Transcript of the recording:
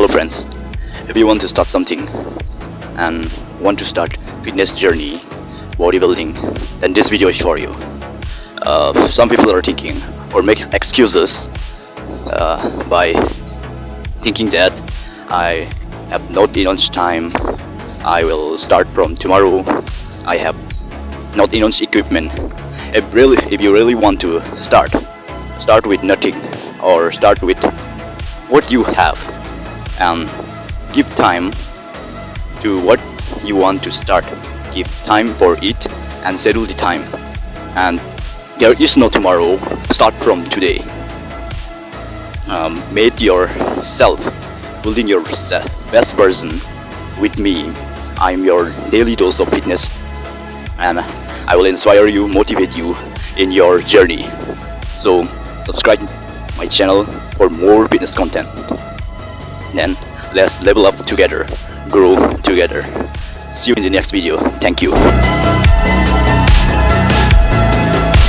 Hello friends, if you want to start something and want to start fitness journey, bodybuilding, then this video is for you. Some people are thinking or make excuses by thinking that I have not enough time, I will start from tomorrow, I have not enough equipment. If you really want to start with nothing or start with what you have and give time to what you want to start. Give time for it and schedule the time. And there is no tomorrow. Start from today. Make yourself, building your best version with me. I'm your daily dose of fitness, and I will inspire you, motivate you in your journey. So subscribe my channel for more fitness content. Then let's level up together, grow together. See you in the next video. Thank you.